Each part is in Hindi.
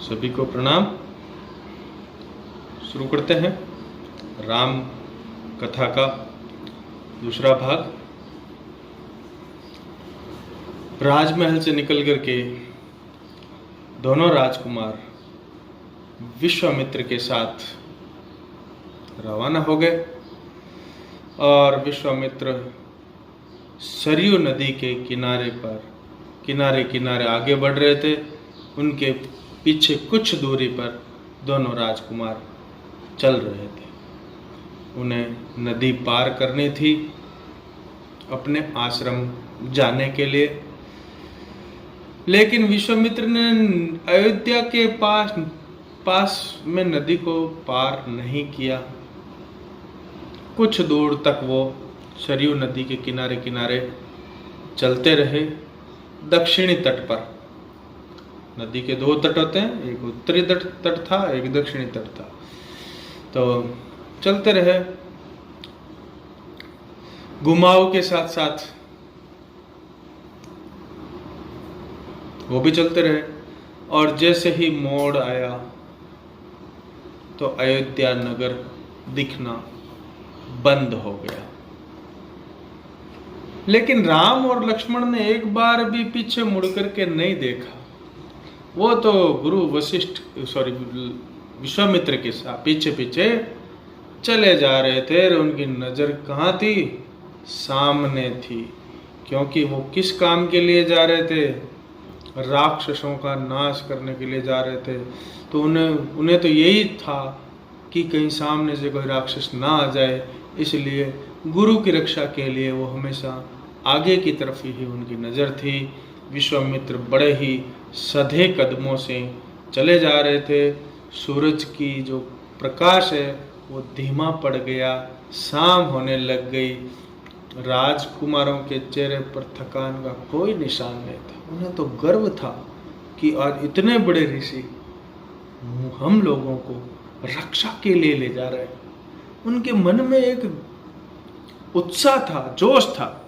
सभी को प्रणाम। शुरू करते हैं राम कथा का दूसरा भाग। राजमहल से निकल करके दोनों राजकुमार विश्वामित्र के साथ रवाना हो गए और विश्वामित्र सरयू नदी के किनारे किनारे आगे बढ़ रहे थे। उनके पीछे कुछ दूरी पर दोनों राजकुमार चल रहे थे। उन्हें नदी पार करनी थी अपने आश्रम जाने के लिए, लेकिन विश्वामित्र ने अयोध्या के पास में नदी को पार नहीं किया। कुछ दूर तक वो सरयू नदी के किनारे किनारे चलते रहे। दक्षिणी तट पर, नदी के दो तट होते हैं, एक उत्तरी तट था, एक दक्षिणी तट था। तो चलते रहे, घुमाव के साथ साथ वो भी चलते रहे। और जैसे ही मोड़ आया तो अयोध्या नगर दिखना बंद हो गया। लेकिन राम और लक्ष्मण ने एक बार भी पीछे मुड़ करके नहीं देखा। वो तो विश्वामित्र के साथ पीछे पीछे चले जा रहे थे। उनकी नजर कहाँ थी? सामने थी, क्योंकि वो किस काम के लिए जा रहे थे? राक्षसों का नाश करने के लिए जा रहे थे। तो उन्हें तो यही था कि कहीं सामने से कोई राक्षस ना आ जाए, इसलिए गुरु की रक्षा के लिए वो हमेशा आगे की तरफ ही उनकी नज़र थी। विश्वामित्र बड़े ही सधे कदमों से चले जा रहे थे। सूरज की जो प्रकाश है वो धीमा पड़ गया, शाम होने लग गई। राजकुमारों के चेहरे पर थकान का कोई निशान नहीं था। उन्हें तो गर्व था कि आज इतने बड़े ऋषि हम लोगों को रक्षा के लिए ले जा रहे हैं। उनके मन में एक उत्साह था, जोश था।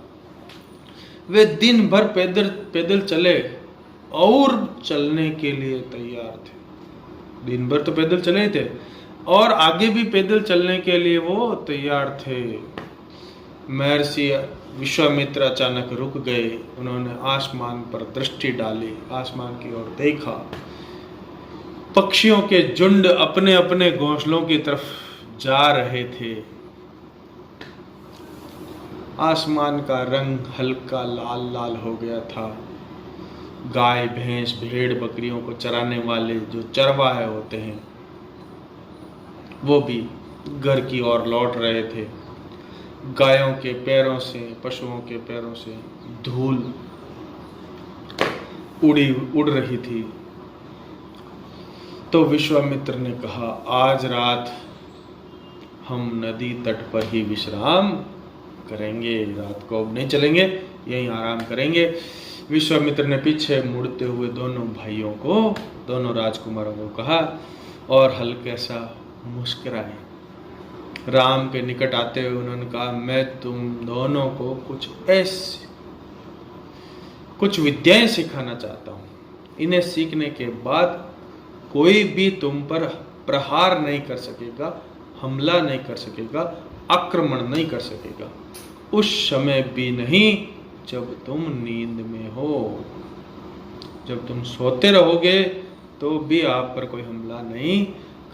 वे दिन भर पैदल चले और चलने के लिए तैयार थे। दिन भर तो पैदल चले थे और आगे भी पैदल चलने के लिए वो तैयार थे। महर्षि विश्वामित्र अचानक रुक गए। उन्होंने आसमान पर दृष्टि डाली, आसमान की ओर देखा। पक्षियों के झुंड अपने अपने घोंसलों की तरफ जा रहे थे। आसमान का रंग हल्का लाल लाल हो गया था। गाय, भैंस, भेड़, बकरियों को चराने वाले जो चरवाहे होते हैं वो भी घर की ओर लौट रहे थे। गायों के पैरों से, पशुओं के पैरों से धूल उड़ रही थी। तो विश्वामित्र ने कहा, आज रात हम नदी तट पर ही विश्राम करेंगे। रात को अब नहीं चलेंगे, यहीं आराम करेंगे। विश्वामित्र ने पीछे मुड़ते हुए दोनों राजकुमारों को कहा और हल्के सा मुस्कुराए। राम के निकट आते हुए उन्होंने कहा, मैं तुम दोनों को कुछ विद्याएं सिखाना चाहता हूँ। इन्हें सीखने के बाद कोई भी तुम पर प्रहार नहीं कर सकेगा, हमला नहीं कर सकेगा, आक्रमण नहीं कर सकेगा। उस समय भी नहीं जब तुम नींद में हो। जब तुम सोते रहोगे तो भी आप पर कोई हमला नहीं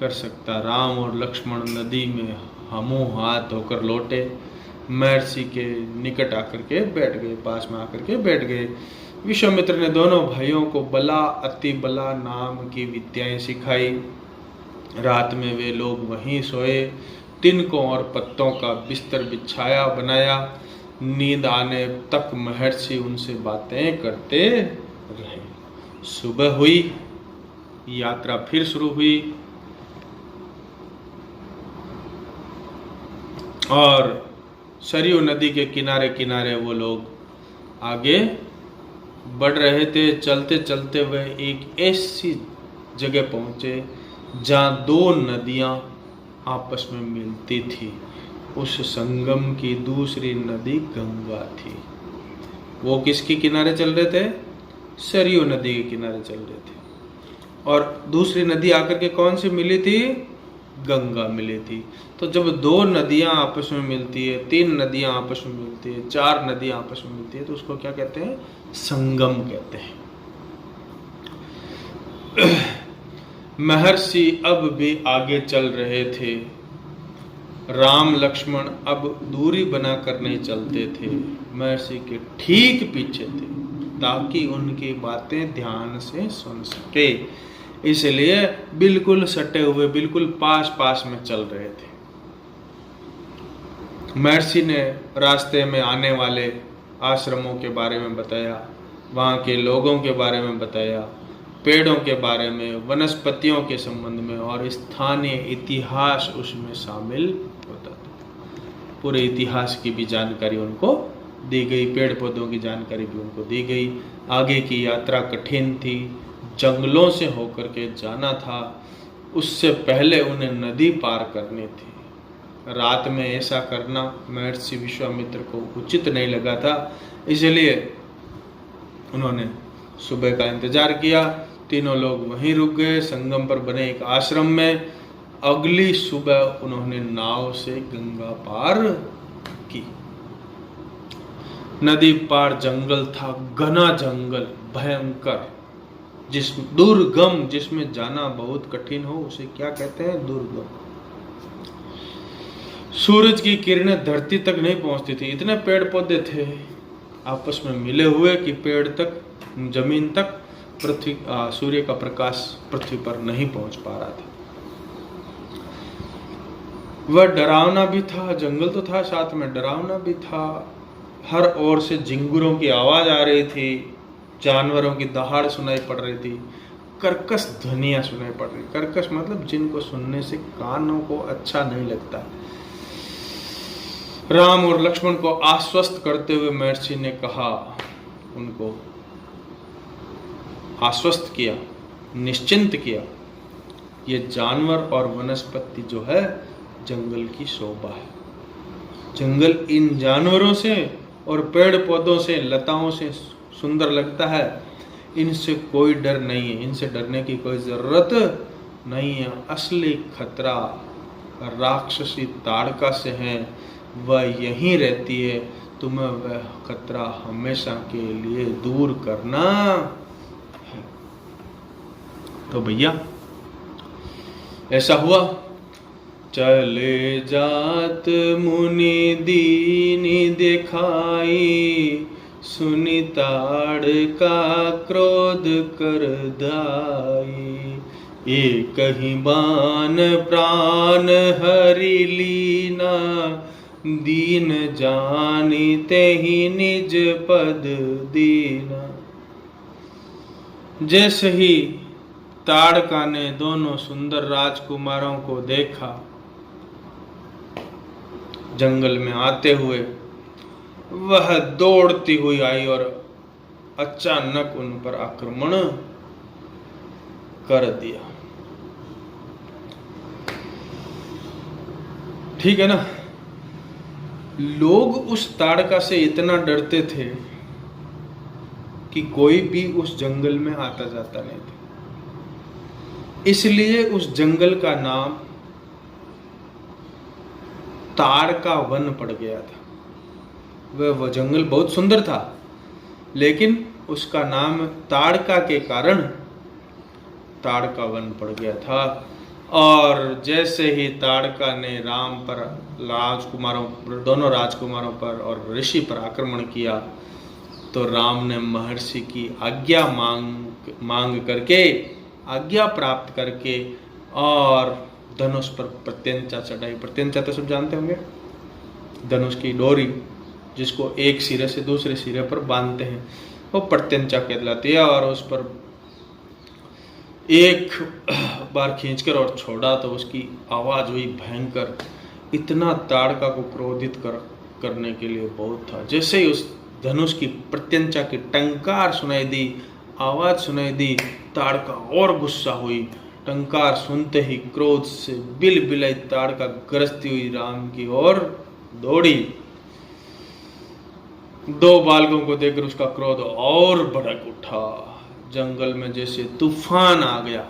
कर सकता। राम और लक्ष्मण नदी में हमो हाथ धोकर लौटे। महर्षि के निकट आकर के बैठ गए, पास में आकर के बैठ गए। विश्वामित्र ने दोनों भाइयों को बला अति बला नाम की विद्याएं सिखाई। रात में वे लोग वहीं सोए। तिनकों और पत्तों का बिस्तर बिछाया बनाया। नींद आने तक महर्षि उनसे बातें करते रहे। सुबह हुई, यात्रा फिर शुरू हुई और सरयू नदी के किनारे किनारे वो लोग आगे बढ़ रहे थे। चलते चलते वे एक ऐसी जगह पहुंचे जहां दो नदियां आपस में मिलती थी। उस संगम की दूसरी नदी गंगा थी। वो किसके किनारे चल रहे थे? सरयू नदी के किनारे चल रहे थे। और दूसरी नदी आकर के कौन सी मिली थी? गंगा मिली थी। तो जब दो नदियां आपस में मिलती है, तीन नदियां आपस में मिलती है, चार नदियां आपस में मिलती है, तो उसको क्या कहते हैं? संगम कहते हैं। महर्षि अब भी आगे चल रहे थे। राम लक्ष्मण अब दूरी बनाकर नहीं चलते थे, महर्षि के ठीक पीछे थे, ताकि उनकी बातें ध्यान से सुन सके। इसलिए बिल्कुल सटे हुए, बिल्कुल पास पास में चल रहे थे। महर्षि ने रास्ते में आने वाले आश्रमों के बारे में बताया, वहाँ के लोगों के बारे में बताया, पेड़ों के बारे में, वनस्पतियों के संबंध में, और स्थानीय इतिहास उसमें शामिल होता था। पूरे इतिहास की भी जानकारी उनको दी गई, पेड़ पौधों की जानकारी भी उनको दी गई। आगे की यात्रा कठिन थी, जंगलों से होकर के जाना था, उससे पहले उन्हें नदी पार करनी थी। रात में ऐसा करना महर्षि विश्वामित्र को उचित नहीं लगा था, इसलिए उन्होंने सुबह का इंतजार किया। तीनों लोग वहीं रुक गए, संगम पर बने एक आश्रम में। अगली सुबह उन्होंने नाव से गंगा पार की। नदी पार जंगल था, घना जंगल, भयंकर, दुर्गम, जिसमें जाना बहुत कठिन हो, उसे क्या कहते हैं? दुर्गम। सूरज की किरणें धरती तक नहीं पहुंचती थी, इतने पेड़ पौधे थे आपस में मिले हुए कि पेड़ तक, जमीन तक, पृथ्वी, सूर्य का प्रकाश पृथ्वी पर नहीं पहुंच पा रहा था। वह डरावना भी था, जंगल तो था, साथ में डरावना भी था। हर ओर से झिंगुरों की आवाज आ रही थी, जानवरों की दहाड़ सुनाई पड़ रही थी, कर्कश ध्वनियां सुनाई पड़ रही। कर्कश मतलब जिनको सुनने से कानों को अच्छा नहीं लगता। राम और लक्ष्मण को आश्वस्त करते हुए महर्षि ने कहा, उनको आश्वस्त किया, निश्चिंत किया, ये जानवर और वनस्पति जो है जंगल की शोभा है। जंगल इन जानवरों से और पेड़ पौधों से, लताओं से सुंदर लगता है, इनसे कोई डर नहीं है, इनसे डरने की कोई जरूरत नहीं है। असली खतरा राक्षसी ताड़का से है, वह यहीं रहती है, तुम्हें वह खतरा हमेशा के लिए दूर करना है। तो भैया ऐसा हुआ। चले जात मुनि दीनी दिखाई, सुनी ताड़का क्रोध कर दाई। एक ही बान प्राण हरि लीना, दीन जानी तेहि निज पद दीना। जैसे ही ताड़का ने दोनों सुंदर राजकुमारों को देखा जंगल में आते हुए, वह दौड़ती हुई आई और अचानक उन पर आक्रमण कर दिया। ठीक है ना? लोग उस ताड़का से इतना डरते थे कि कोई भी उस जंगल में आता जाता नहीं था। इसलिए उस जंगल का नाम ताड़का वन पड़ गया था। वह जंगल बहुत सुंदर था, लेकिन उसका नाम ताड़का के कारण ताड़का वन पड़ गया था। और जैसे ही ताड़का ने राम पर, दोनों राजकुमारों पर और ऋषि पर आक्रमण किया, तो राम ने महर्षि की आज्ञा मांग करके, आज्ञा प्राप्त करके, और धनुष पर प्रत्यंचा चढ़ाई। प्रत्यंचा तो सब जानते होंगे, धनुष की डोरी जिसको एक सिरे से दूसरे सिरे पर बांधते हैं, वो प्रत्यंचा कहलाती है। और उस पर एक बार खींचकर और छोड़ा तो उसकी आवाज हुई भयंकर, इतना ताड़का को क्रोधित करने के लिए बहुत था। जैसे ही उस धनुष की प्रत्यंचा की टंकार सुनाई दी, आवाज सुनाई दी, ताड़का और गुस्सा हुई। टंकार सुनते ही क्रोध से बिलबिलाई ताड़का गरजती हुई राम की ओर दौड़ी। दो बालकों को देखकर उसका क्रोध और भड़क उठा। जंगल में जैसे तूफान आ गया।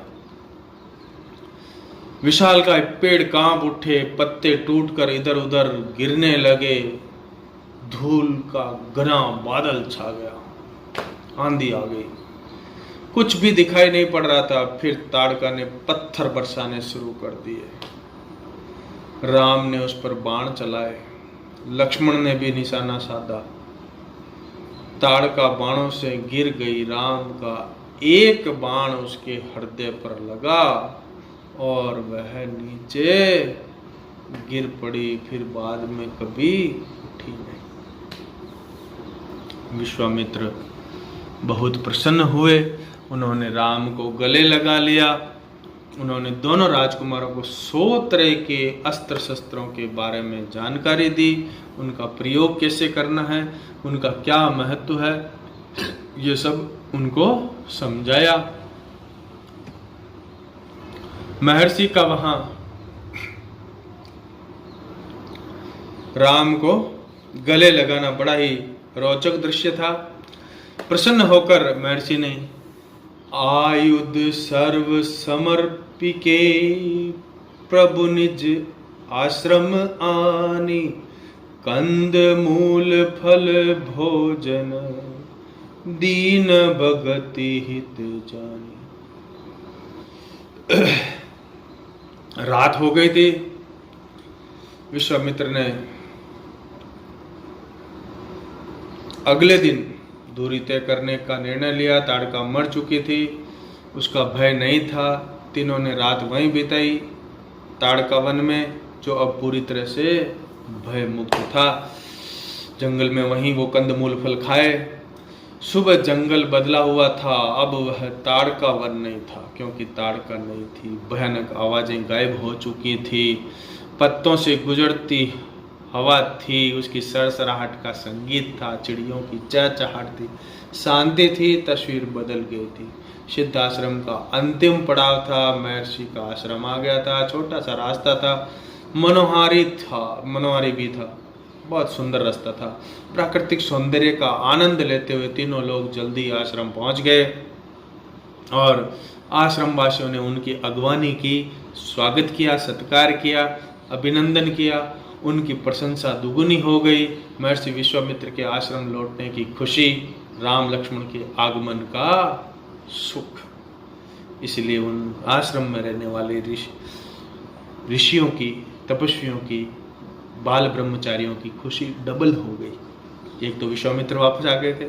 विशालकाय पेड़ कांप उठे, पत्ते टूटकर इधर उधर गिरने लगे, धूल का घना बादल छा गया, आंधी आ गई, कुछ भी दिखाई नहीं पड़ रहा था। फिर ताड़का ने पत्थर बरसाने शुरू कर दिए। राम ने उस पर बाण चलाए, लक्ष्मण ने भी निशाना साधा। ताड़का बाणों से गिर गई। राम का एक बाण उसके हृदय पर लगा और वह नीचे गिर पड़ी, फिर बाद में कभी उठी नहीं। विश्वामित्र बहुत प्रसन्न हुए। उन्होंने राम को गले लगा लिया। उन्होंने दोनों राजकुमारों को 100 तरह के अस्त्र शस्त्रों के बारे में जानकारी दी, उनका प्रयोग कैसे करना है, उनका क्या महत्व है, ये सब उनको समझाया। महर्षि का वहां राम को गले लगाना बड़ा ही रोचक दृश्य था। प्रसन्न होकर महर्षि ने आयुध सर्व समर्पिके प्रभु निज आश्रम आनी, कंद मूल फल भोजन दीन भगति हित जानी। रात हो गई थी। विश्वामित्र ने अगले दिन दूरी तय करने का निर्णय लिया। ताड़का मर चुकी थी, उसका भय नहीं था। तीनों ने रात वहीं बिताई, ताड़का वन में, जो अब पूरी तरह से भय मुक्त था। जंगल में वहीं वो कंदमूल फल खाए। सुबह जंगल बदला हुआ था, अब वह ताड़का वन नहीं था, क्योंकि ताड़का नहीं थी। भयानक आवाजें गायब हो चुकी थी, पत्तों से गुजरती हवा थी, उसकी सरसराहट का संगीत था, चिड़ियों की चहचहाट थी, शांति थी। तस्वीर बदल गई थी। सिद्ध आश्रम का अंतिम पड़ाव था। महर्षि का आश्रम आ गया था। छोटा सा रास्ता था, मनोहारी भी था, बहुत सुंदर रास्ता था। प्राकृतिक सौंदर्य का आनंद लेते हुए तीनों लोग जल्दी आश्रम पहुंच गए और आश्रम वासियों ने उनकी अगवानी की, स्वागत किया, सत्कार किया, अभिनंदन किया। उनकी प्रशंसा दुगुनी हो गई। महर्षि विश्वामित्र के आश्रम लौटने की खुशी, राम लक्ष्मण के आगमन का सुख, इसलिए उन आश्रम में रहने वाले ऋषियों की, तपस्वियों की, बाल ब्रह्मचारियों की खुशी डबल हो गई। एक तो विश्वामित्र वापस आ गए थे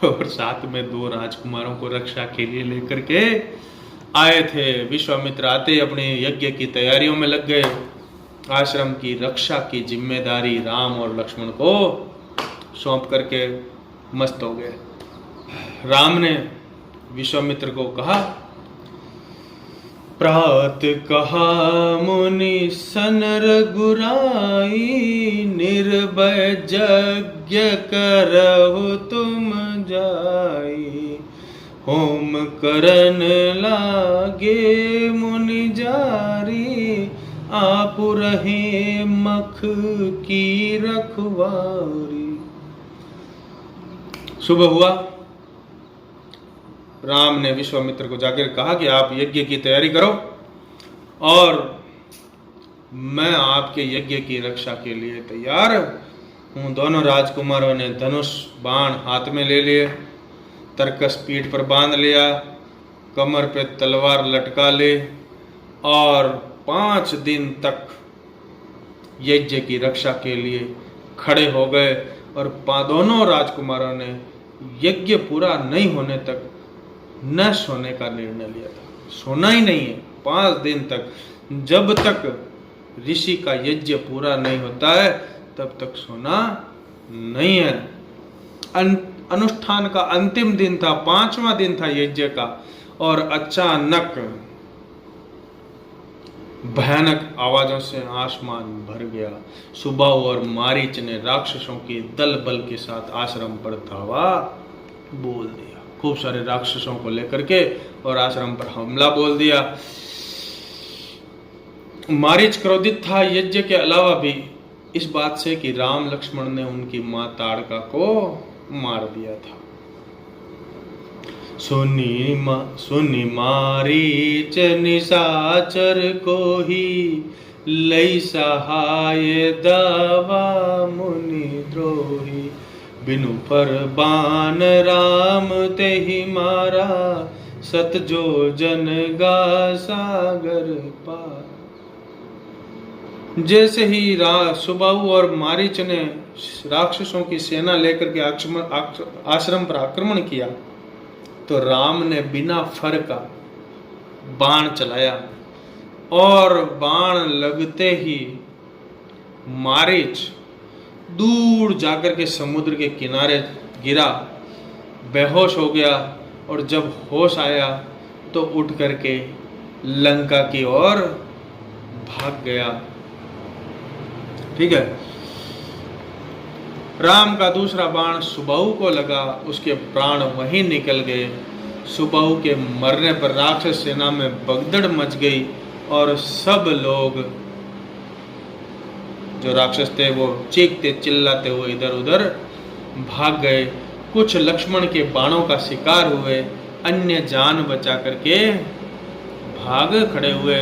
और साथ में 2 राजकुमारों को रक्षा के लिए लेकर के आए थे। विश्वामित्र आते ही अपने यज्ञ की तैयारियों में लग गए। आश्रम की रक्षा की जिम्मेदारी राम और लक्ष्मण को सौंप करके मस्त हो गए। राम ने विश्वामित्र को कहा, प्रात कहा मुनि सन रघुराई, निर्भय यज्ञ करहु तुम जाई, होम करन लागे मुनि जारी, आप रहे मख की रखवारी। सुबह हुआ। राम ने विश्वामित्र को जाकर कहा कि आप यज्ञ की तैयारी करो और मैं आपके यज्ञ की रक्षा के लिए तैयार हूं। दोनों राजकुमारों ने धनुष बाण हाथ में ले लिए, तरकस पीठ पर बांध लिया, कमर पे तलवार लटका ले और 5 दिन तक यज्ञ की रक्षा के लिए खड़े हो गए। और दोनों राजकुमारों ने यज्ञ पूरा नहीं होने तक न सोने का निर्णय लिया था। सोना ही नहीं है 5 दिन तक। जब तक ऋषि का यज्ञ पूरा नहीं होता है तब तक सोना नहीं है। अनुष्ठान का अंतिम दिन था, 5वां दिन था यज्ञ का, और अचानक भयानक आवाजों से आसमान भर गया। सुबह और मारीच ने राक्षसों के दल बल के साथ आश्रम पर धावा बोल दिया। खूब सारे राक्षसों को लेकर के और आश्रम पर हमला बोल दिया। मारीच क्रोधित था यज्ञ के अलावा भी इस बात से कि राम लक्ष्मण ने उनकी मां ताड़का को मार दिया था। सुनि मारीच निशाचर कोही, लई सहाय दावा मुनि द्रोही। बिनु पर बान राम तेहि मारा, सत जो जन गा सागर पार। जैसे ही सुबाहु और मारीच ने राक्षसों की सेना लेकर के आश्रम पर आक्रमण किया, तो राम ने बिना फर का बाण चलाया और बाण लगते ही मारीच दूर जाकर के समुद्र के किनारे गिरा, बेहोश हो गया। और जब होश आया तो उठ करके लंका की ओर भाग गया। ठीक है। राम का दूसरा बाण सुबाहु को लगा, उसके प्राण वहीं निकल गए। सुबाहु के मरने पर राक्षस सेना में भगदड़ मच गई और सब लोग जो राक्षस थे वो चीखते चिल्लाते हुए इधर उधर भाग गए। कुछ लक्ष्मण के बाणों का शिकार हुए, अन्य जान बचा करके भाग खड़े हुए।